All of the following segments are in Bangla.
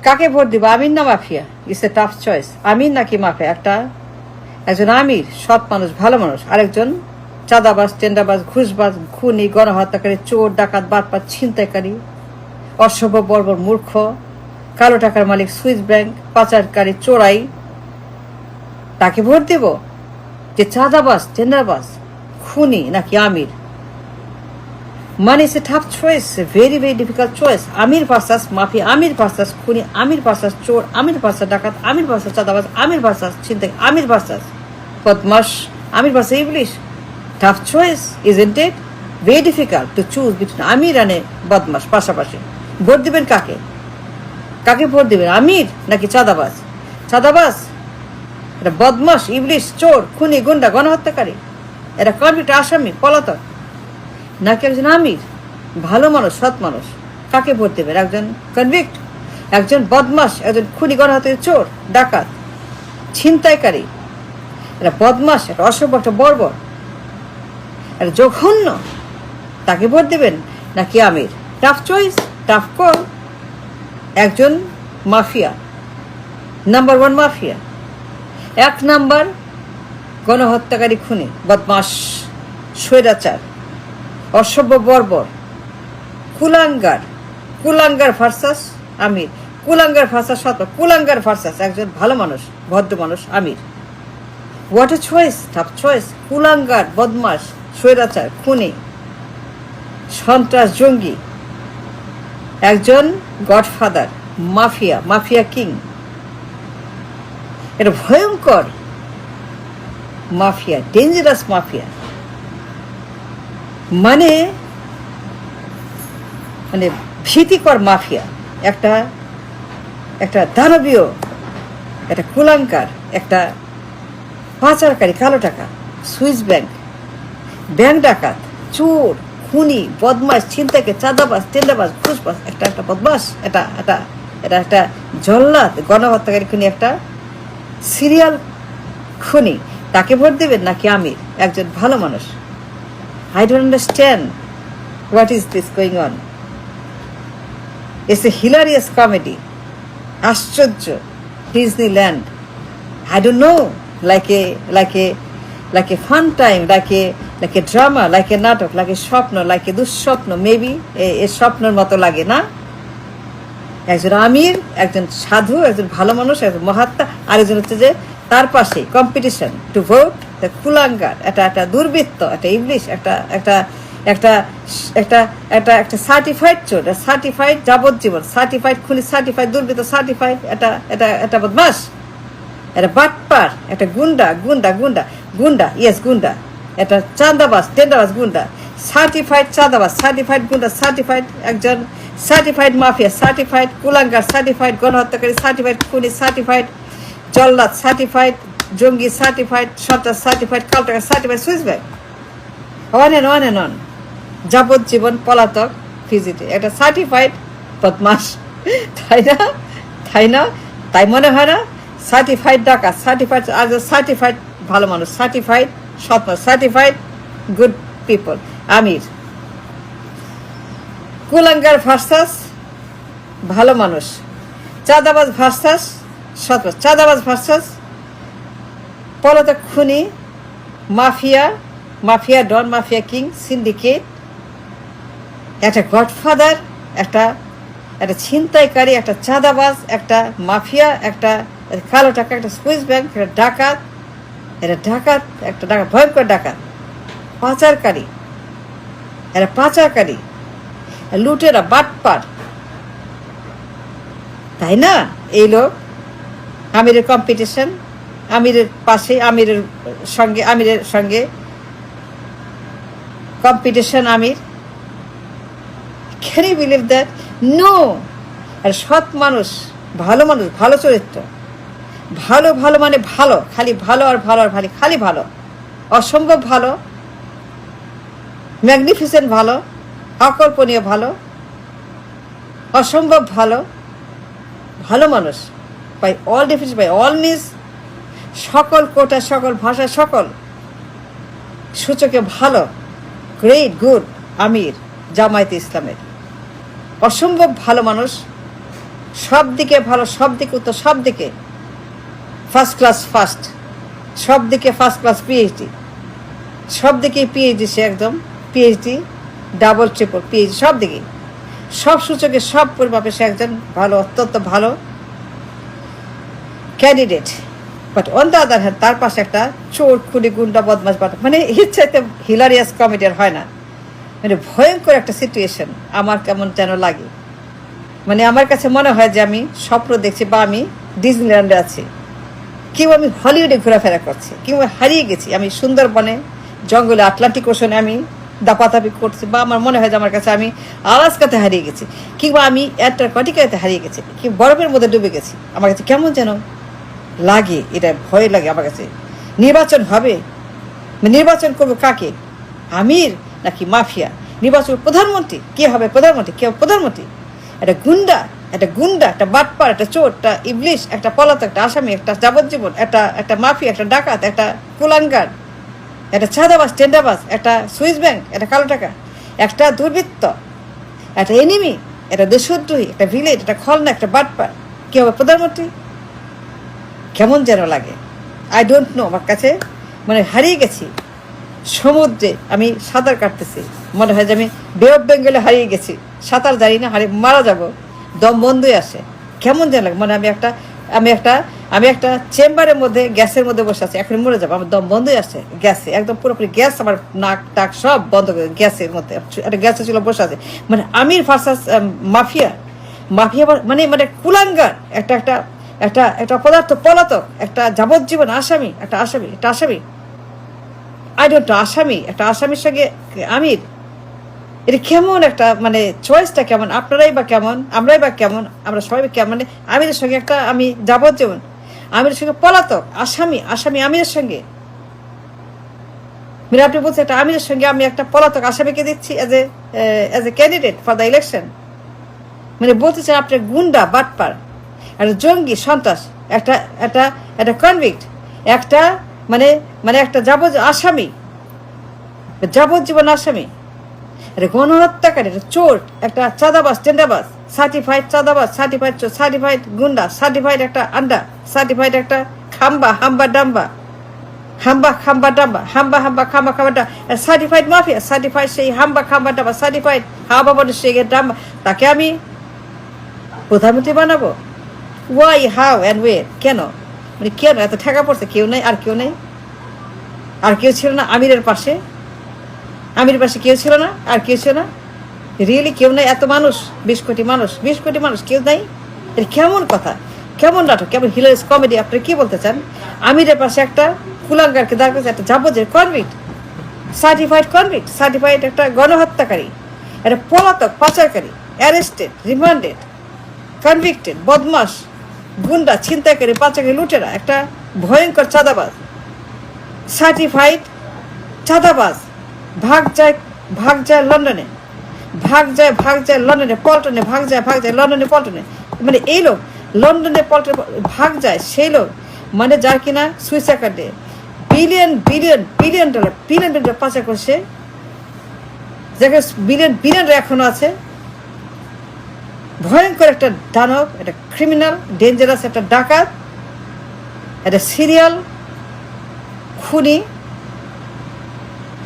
কাকে ভোট দিব, আমির না মাফিয়া? It's a tough choice. আমির নাকি মাফিয়া? একজন আমির সৎ মানুষ, ভালো মানুষ, আরেকজন চাঁদাবাজ, টেন্ডারবাজ, ঘুষবাজ, খুনি, গণহত্যাকারী, চোর, ডাকাত, বাটপার, ছিনতাইকারী, অসভ্য, বর্বর, মূর্খ, কালো টাকার মালিক, সুইস ব্যাংক, পাচারকারী, চোরাই। তাকে ভোট দেব? যে চাঁদাবাজ, টেন্ডারবাজ, খুনি নাকি আমির? মানে it's a tough choice, very very difficult choice. আমির ভার্সাস মাফিয়া, আমির ভার্সাস খুনি, আমির ভার্সাস চোর, আমির ভার্সাস ডাকাত, আমির ভার্সাস চাঁদাবাজ, আমির ভার্সাস ছিনতাই, আমির ভার্সাস বদমাশ, আমির ভার্সাস ইবলিশ। Tough choice, isn't it? Very difficult to choose between আমির আর বদমাশ পাশাপাশি। ভোট দিবেন কাকে? কাকে ভোট দিবেন, আমির নাকি চাঁদাবাজ? চাঁদাবাজ এটা বদমাশ, ইবলিশ, চোর, খুনি, গুন্ডা, গণহত্যাকারী, এটা কনভিক্ট, আসামি, পলাতক, নাকি একজন আমির, ভালো মানুষ, সৎ মানুষ? কাকে ভোট দেবেন? একজন কনভিক্ট, একজন বদমাশ, একজন খুনি, গণহত্যাকারী, চোর, ডাকাত, ছিনতাইকারী, এটা বদমাশ, একটা অসভ্য, একটা বর্বর, এটা জঘন্য। তাকে ভোট দেবেন নাকি আমির? Tough choice, tough call. একজন মাফিয়া, নাম্বার ওয়ান মাফিয়া, এক নাম্বার গণহত্যাকারী, খুনি, বদমাশ, স্বৈরাচার, অসভ্য, বর্বর, কুলাঙ্গার। কুলাঙ্গার ভার্সাস আমির, কুলাঙ্গার ভার্সাস সৎ, কুলাঙ্গার ভার্সাস একজন ভালো মানুষ, ভদ্র মানুষ, আমির। What a choice, tough choice. কুলাঙ্গার, বদমাশ, স্বৈরাচার, খুনি, সন্ত্রাস, জঙ্গি, একজন গডফাদার, মাফিয়া, মাফিয়া কিং, এটা ভয়ঙ্কর মাফিয়া, ডেঞ্জারাস মাফিয়া। মানে মানে ভীতিকর মাফিয়া, একটা একটা দানবীয়, একটা কুলাঙ্কার, একটা পাচারকারী, কালো টাকা, সুইস ব্যাংক, ব্যাংক ডাকাত, চোর, খুনি, বদমাশ, ছিনতাইকে, চাঁদাবাজ, টেন্ডারবাজ, ঘুষবাজ, একটা বদমাশ, এটা একটা জল্লাদ, গণহত্যাকারী, খুনি, একটা সিরিয়াল খুনি। তাকে ভোট দেবেন নাকি আমির, একজন ভালো মানুষ? I don't understand what is this going on. It's a hilarious comedy. আশ্চর্য, Disneyland. I don't know, like a fun time, like a drama, like a নাটক, like a স্বপ্ন, like a দুঃস্বপ্ন, maybe এ স্বপ্নের মতো লাগে না? একজন আমির, একজন সাধু, একজন ভালো মানুষ, একজন মহাত্মা, আরেকজন হচ্ছে যে তার পাশে কম্পিটিশন টু ভোট, কুলাঙ্গার, একটা দুর্বৃত্ত, একটা ইবলিশ, একটা সার্টিফাইড চোর, সার্টিফাইড যাবজ্জীবন, সার্টিফাইড খুনি, সার্টিফাইড দুর্বৃত্ত, সার্টিফাইড একটা বদমাশ, একটা বাটপার, একটা গুন্ডা, ইয়েস গুন্ডা, একটা চাঁদাবাজ, টেন্ডারবাজ, গুন্ডা, সার্টিফাইড চাঁদাবাজ, সার্টিফাইড গুন্ডা, সার্টিফাইড একজন সার্টিফাইড মাফিয়া, সার্টিফাইড কুলাঙ্গার, সার্টিফাইড গণহত্যাকারী, সার্টিফাইড খুনি, সার্টিফাইড জল্লাদ, সার্টিফাইড জঙ্গি, সার্টিফাইড সন্ত্রাস, সার্টিফাইড কালো টাকা, certified Swiss bank, on and on, যাবজ্জীবন পলাতক, ফিজিটে, একটা সার্টিফাইড বদমাশ। তাই না? তাই মনে হয় না? সার্টিফাইড ডাকাত, সার্টিফাইড ভালো মানুষ, সার্টিফাইড সৎ মানুষ, সার্টিফাইড গুড পিপল, আমির। কুলাঙ্গার ভার্সাস ভালো মানুষ, চাঁদাবাজ ভার্সাস সৎ মানুষ, চাঁদাবাজ ভার্সাস পলাতক, খুনি, mafia don, mafia king, syndicate, একটা গডফাদার, একটা ছিনতাইকারী, একটা চাঁদাবাজ, একটা মাফিয়া, একটা কালো টাকা, একটা সুইস ব্যাংক, একটা ডাকাত, একটা ডাকাত, ভয়ঙ্কর ডাকাত, পাচারকারী, লুটেরা, বাটপার। তাই না? এই লোক আমিরের কম্পিটিশন, আমিরের পাশে, আমিরের সঙ্গে কম্পিটিশন, আমির। Can you believe that? No. আর সৎ মানুষ, ভালো মানুষ, ভালো চরিত্র, ভালো মানে ভালো, খালি ভালো আর খালি ভালো, অসম্ভব ভালো, ম্যাগনিফিসেন্ট ভালো, অকল্পনীয় ভালো, অসম্ভব ভালো মানুষ, by all definition, by all means, সকল কোটা, সকল ভাষা, সকল সূচকে ভালো, গ্রেট, গুড আমির জামায়াতে ইসলামের। অসম্ভব ভালো মানুষ, সব দিকে ভালো, সব দিকে উত্তর, সব দিকে ফার্স্ট ক্লাস ফার্স্ট, সব দিকে ফার্স্ট ক্লাস পিএইচডি, সব দিকে পিএইচডি, সে একদম পিএইচডি, ডাবল ট্রিপল পিএইচডি, সব দিকে, সব সূচকে, সব পরিমাপে সে একজন ভালো, অত্যন্ত ভালো candidate. But on the other hand তার পাশে একটা চোর, খুনি, গুন্ডা, বদমাস, বাটা, মানে ইচ্ছাতে হিলারিয়াস কমেডি আর হয় না, মানে ভয়ঙ্কর একটা সিচুয়েশন আমার কেমন যেন লাগে। মানে আমার কাছে মনে হয় যে আমি স্বপ্ন দেখছি বা আমি ডিজনিল্যান্ডে আছি, কেউ আমি হলিউডে ঘোরাফেরা করছি, কেউ হারিয়ে গেছি আমি সুন্দরবনে, জঙ্গলে, আটলান্টিক ওশনে আমি দাপাতাপি করছি, বা আমার মনে হয় যে আমার কাছে আমি আলাস্কাতে হারিয়ে গেছি, কিংবা আমি অ্যান্টার্কটিকাতে হারিয়ে গেছি, কি বরফের মধ্যে ডুবে গেছি। আমার কাছে কেমন যেন লাগে, এটা ভয় লাগে আমার কাছে। নির্বাচন হবে, নির্বাচন করবো কাকে, আমির নাকি মাফিয়া? নির্বাচন প্রধানমন্ত্রী, কে হবে প্রধানমন্ত্রী, কে প্রধানমন্ত্রী? একটা গুন্ডা, একটা বাটপার, একটা চোর, একটা ইবলিশ, একটা পলাতক, একটা আসামি, একটা যাবজ্জীবন, একটা মাফিয়া, একটা ডাকাত, একটা কুলাঙ্গার, একটা চাঁদাবাজ, টেন্ডাবাজ, একটা সুইস ব্যাংক, একটা কালো টাকা, একটা দুর্বৃত্ত, একটা এনিমি, একটা দেশদ্রোহী, একটা ভিলেজ, একটা খলনা, একটা বাটপার, কে হবে প্রধানমন্ত্রী? কেমন যেন লাগে, আই ডোন্ট নো। আমার কাছে মানে হারিয়ে গেছি সমুদ্রে, আমি সাঁতার কাটতেছি, মনে হয় যে আমি বে অফ বেঙ্গলে হারিয়ে গেছি, সাঁতার জানি না, হারিয়ে মারা যাব, দম বন্ধই আসে, কেমন যেন লাগে। মানে আমি একটা চেম্বারের মধ্যে, গ্যাসের মধ্যে বসে আছি, এখন মরে যাবো, আমার দম বন্ধই আসে গ্যাসে, একদম পুরোপুরি গ্যাস, আমার নাক টাক সব বন্ধ করে গ্যাসের মধ্যে, একটা গ্যাসে ছিল বসে আছে। মানে আমির ভার্সাস মাফিয়া, মানে কুলাঙ্গার, একটা পদার্থ, পলাতক, একটা যাবজ্জীবন আসামি, একটা আসামি আই ডোন্ট নো, একটা আসামির সঙ্গে আমির, এটা কেমন একটা, মানে চয়েসটা কেমন? আপনারাই বা কেমন, আমরাই বা কেমন, আমরা সবাই কেমন? মানে আমিরের সঙ্গে একটা আমি যাবজ্জীবন, আমিরের সঙ্গে পলাতক, আসামি আমিরের সঙ্গে, মানে আপনি বলছেন একটা আমিরের সঙ্গে আমি একটা পলাতক আসামিকে দিচ্ছি as a candidate for the election. মানে বলতে চান আপনার গুন্ডা, বাটপার, একটা জঙ্গি, সন্ত্রাস, একটা কনভিক্ট, একটা মানে একটা যাবজ্জীবন আসামি, একটা গণহত্যাকারী, একটা চোর, একটা চাঁদাবাজ, টেন্ডাবাজ, সার্টিফাইড চাঁদাবাজ, সার্টিফাইড চোর, সার্টিফাইড গুন্ডা, সার্টিফাইড একটা আন্ডা, সার্টিফাইড একটা হাম্বা ডাম্বা, সার্টিফাইড মাফিয়া, সার্টিফাইড সেই খাম্বা ডাম্বা, সার্টিফাইড সেই ডাম্বা, তাকে আমি প্রধানমন্ত্রী বানাবো? ওয়াই, হাউ অ্যান্ড ওয়ের, কেন? মানে কেন এত ঠেকা পড়ছে? কেউ নেই, আর কেউ নেই, আর কেউ ছিল না আমিরের পাশে কেউ ছিল না, আর কেউ ছিল না, রিয়েলি কেউ নাই? এত মানুষ, 20 কোটি মানুষ, কেউ নাই? এর কেমন কথা, কেমন নাটক, কেমন হিলারিয়াস কমেডি? আপনি কি বলতে চান? আমিরের পাশে একটা কুলাঙ্গারকে দাঁড় করেছে, একটা যাবজ্জীবন কনভিক্ট, সার্টিফাইড একটা গণহত্যাকারী, একটা পলাতক, পাচারকারী, অ্যারেস্টেড, রিমান্ডেড, কনভিক্টেড, বদমাস, গুন্ডা, ছিনতাইকারী, পাচারকারী, লুটেরা, একটা ভয়ঙ্কর চাঁদাবাজ, সার্টিফাইড চাঁদাবাজ, ভাগ যায় লন্ডনে, পল্টনে, লন্ডনে, পল্টনে, মানে এই লোক লন্ডনে পল্টনে ভাগ যায়, সেই লোক মানে যার কিনা সুইস অ্যাকাউন্টে বিলিয়ন ডলার পাচার করছে, যাকে বিলিয়ন এখনো আছে। ভয়ঙ্কর একটা দানব, একটা ক্রিমিনাল, ডেঞ্জারাস একটা ডাকাত, একটা সিরিয়াল খুনি,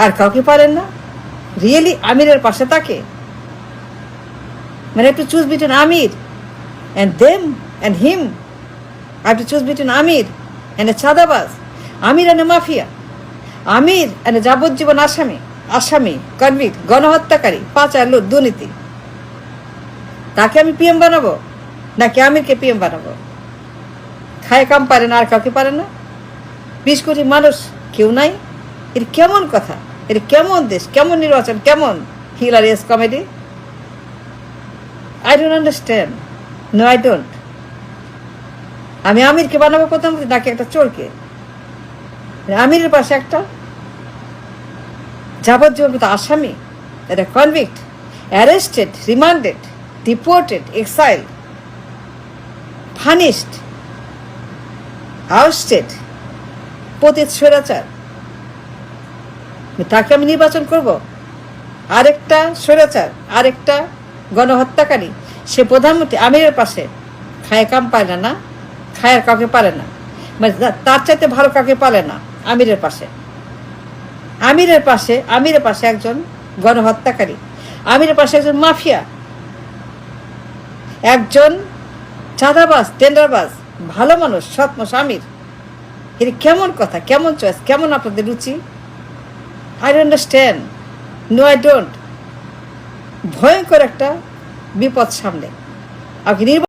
আর কাউকে পারেন না রিয়েলি আমিরের পাশে তাকে? মানে একটু চুজ বিটুইন আমির and them and him. I have to choose between Amir and a চাঁদাবাজ, Amir and a mafia, Amir and a যাবজ্জীবন আসামি, কনভিক্ট, গণহত্যাকারী, পাচার, লুট, দুর্নীতি। তাকে আমি পিএম বানাবো নাকি আমিরকে পিএম বানাবো? খায় কাম পারে না, আর কাউকে পারে না, 20 কোটি মানুষ, কেউ নাই? এর কেমন কথা, এর কেমন দেশ, কেমন নির্বাচন, কেমন hilarious comedy? I don't understand. No, I don't. আমি আমিরকে বানাবো প্রধানমন্ত্রী নাকি একটা চোরকে? আমিরের পাশে একটা যাবজ্জীবন আসামি, একটা convict, arrested, remanded, deported, exiled, punished, ousted, পতিত স্বৈরাচার, তাকে আমি নির্বাচন করব? আরেকটা স্বৈরাচার, আরেকটা গণহত্যাকারী, সে প্রধানমন্ত্রী আমিরের পাশে, খায় কাম পারে না, খায়ের কাউকে পারে না, মানে তার চাইতে ভালো কাউকে পারে না আমিরের পাশে। আমিরের পাশে একজন গণহত্যাকারী, আমিরের পাশে একজন মাফিয়া, একজন চাঁদাবাজ, টেন্ডারবাজ, ভালো মানুষ, সৎ মানুষ আমির। এটা কেমন কথা, কেমন চয়েস, কেমন আপনাদের রুচি? I don't understand, no I don't. ভয়ঙ্কর একটা বিপদ সামনে। আপনি